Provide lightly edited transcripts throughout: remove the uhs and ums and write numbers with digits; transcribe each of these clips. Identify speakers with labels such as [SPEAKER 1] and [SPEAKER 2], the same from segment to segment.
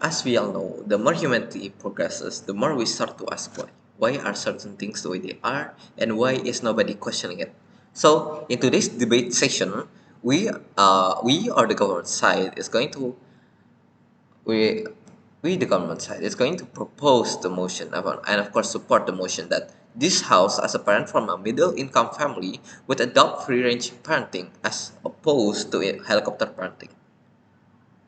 [SPEAKER 1] As we all know, the more humanity progresses, the more we start to ask why. Why are certain things the way they are, and why is nobody questioning it? So, in today's debate session, we or the government side is going to we we the government side is going to propose the motion and of course support the motion that this house as a parent from a middle income family would adopt free range parenting as opposed to helicopter parenting,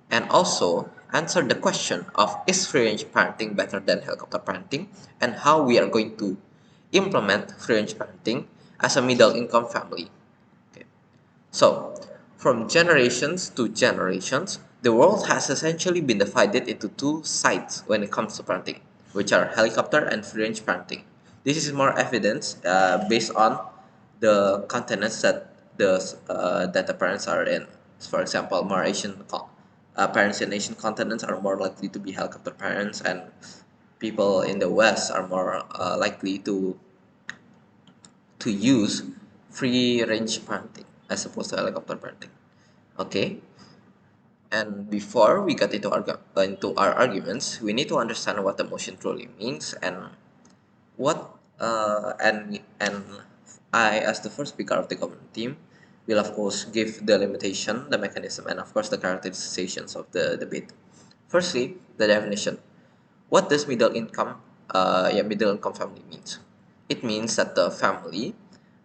[SPEAKER 1] and also answer the question of is free range parenting better than helicopter parenting, and how we are going to implement free range parenting as a middle income family. Okay. So, from generations to generations, the world has essentially been divided into two sides when it comes to parenting, which are helicopter and free range parenting. This is more evidence based on the continents that the parents are in. For example, more parents in Asian continents are more likely to be helicopter parents, and people in the West are more likely to use free range parenting as opposed to helicopter parenting. Okay, and before we get into our arguments, we need to understand what emotion truly means, and what and I, as the first speaker of the government team, will of course give the limitation, the mechanism, and of course the characterizations of the debate. Firstly, the definition. What does middle income family means? It means that the family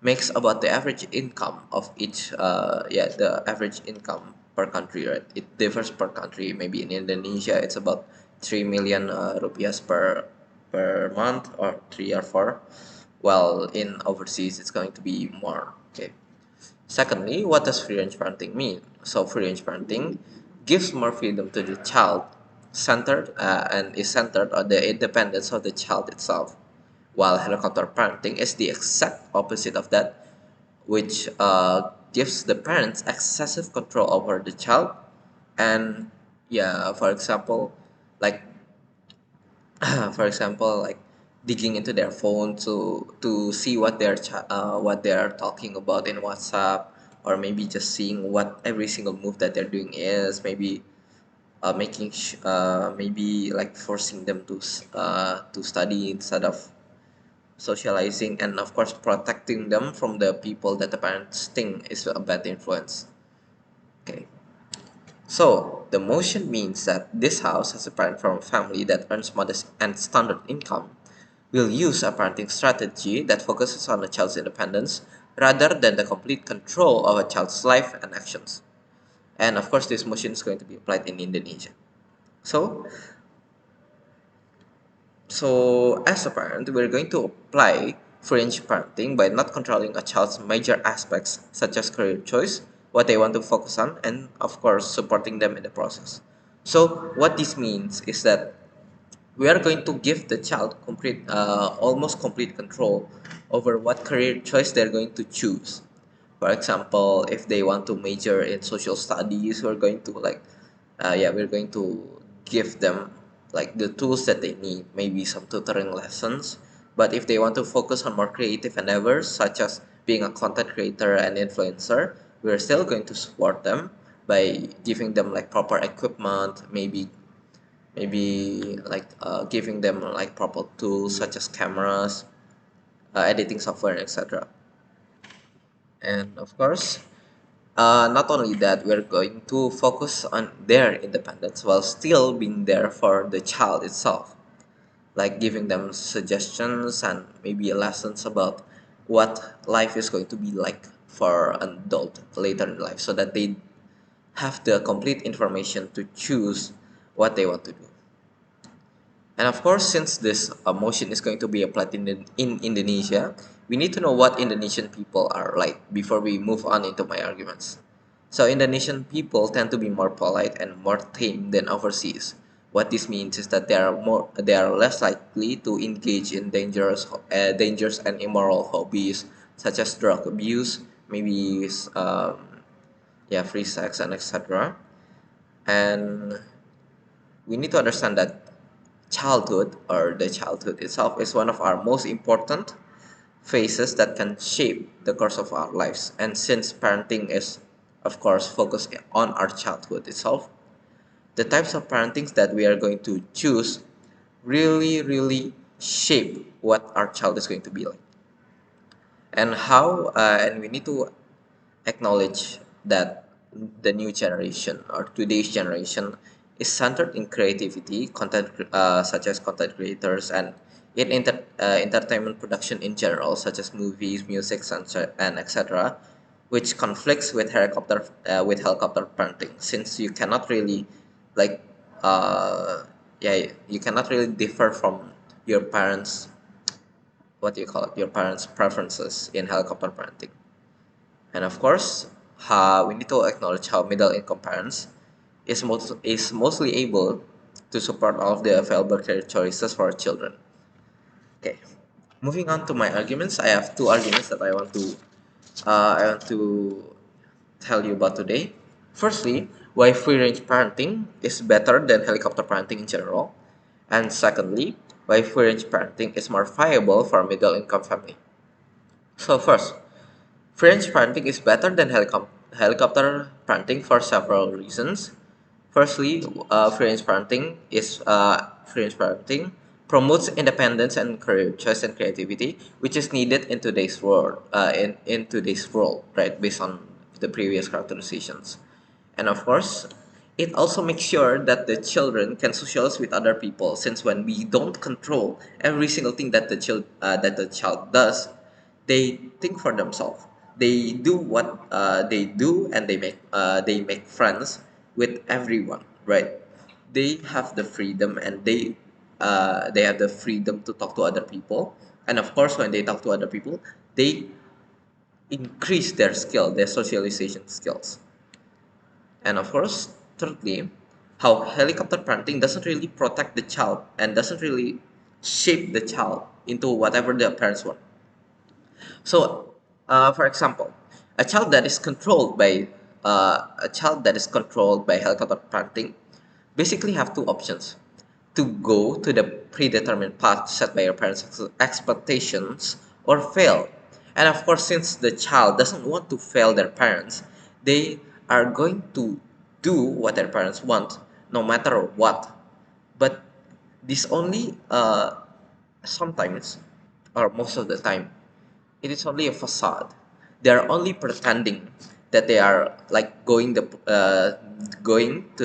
[SPEAKER 1] makes about the average income of each the average income per country, right? It differs per country. Maybe in Indonesia it's about 3 million rupiahs per month, or 3 or 4, while in overseas it's going to be more. Okay. Secondly, what does free range parenting mean? So, free range parenting gives more freedom to the child, centered and is centered on the independence of the child itself, while helicopter parenting is the exact opposite of that, which gives the parents excessive control over the child. And yeah, for example, like for example, like digging into their phone to see what they're talking about in WhatsApp, or maybe just seeing what every single move that they're doing is, maybe maybe like forcing them to study instead of socializing, and of course protecting them from the people that the parents think is a bad influence. Okay. So, the motion means that this house, as a parent from a family that earns modest and standard income, will use a parenting strategy that focuses on a child's independence rather than the complete control of a child's life and actions. And of course, this motion is going to be applied in Indonesia. So, so, as a parent, we're going to apply fringe parenting by not controlling a child's major aspects such as career choice, what they want to focus on, and of course, supporting them in the process. So, what this means is that we are going to give the child almost complete control over what career choice they're going to choose. For example, if they want to major in social studies, we're going to give them like the tools that they need, maybe some tutoring lessons. But if they want to focus on more creative endeavors, such as being a content creator and influencer, we're still going to support them by giving them like proper equipment, maybe giving them like proper tools such as cameras, editing software, etc. And of course, not only that, we're going to focus on their independence while still being there for the child itself, like giving them suggestions and maybe lessons about what life is going to be like for an adult later in life, so that they have the complete information to choose what they want to do. And of course, since this motion is going to be applied in Indonesia, we need to know what Indonesian people are like before we move on into my arguments. So, Indonesian people tend to be more polite and more tame than overseas. What this means is that they are less likely to engage in dangerous and immoral hobbies such as drug abuse, maybe free sex and etc. And we need to understand that childhood, or the childhood itself, is one of our most important phases that can shape the course of our lives. And since parenting is, of course, focused on our childhood itself, the types of parentings that we are going to choose really shape what our child is going to be like, and how and we need to acknowledge that the new generation or today's generation is centered in creativity, such as content creators, and in entertainment production in general, such as movies, music, and etc., which conflicts with helicopter parenting, since you cannot really like yeah, you cannot really differ from your parents, what do you call it, your parents' preferences in helicopter parenting. And of course, we need to acknowledge how middle income parents is mostly able to support all of the available career choices for children. Okay, moving on to my arguments, I have two arguments that I want to tell you about today. Firstly, why free range parenting is better than helicopter parenting in general, and secondly, why free range parenting is more viable for middle income family. So first, French parenting is better than helicopter parenting for several reasons. Firstly, French parenting promotes independence and career choice and creativity, which is needed in today's world. In today's world, right? Based on the previous characterizations. And of course, it also makes sure that the children can socialize with other people. Since when we don't control every single thing that the child does, they think for themselves. They do what they do, and they make friends with everyone. Right? They have the freedom, and they have the freedom to talk to other people. And of course, when they talk to other people, they increase their socialization skills. And of course, thirdly, how helicopter parenting doesn't really protect the child and doesn't really shape the child into whatever the parents want. So, for example, a child that is controlled by helicopter parenting basically have two options: to go to the predetermined path set by your parents' expectations, or fail. And of course, since the child doesn't want to fail their parents, they are going to do what their parents want, no matter what. But this only sometimes, or most of the time, it is only a facade. They are only pretending that they are like going to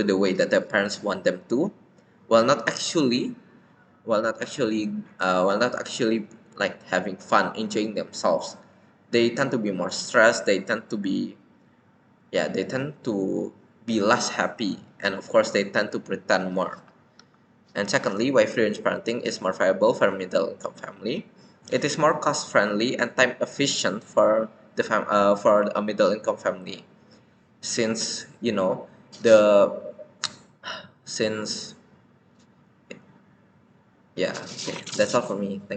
[SPEAKER 1] the way that their parents want them to, while not actually while not actually like having fun, enjoying themselves. They tend to be more stressed. They tend to be less happy, and of course they tend to pretend more. And secondly, why free range parenting is more viable for a middle income family. It is more cost friendly and time efficient for for a middle income family, since the since yeah, okay, that's all for me. Thank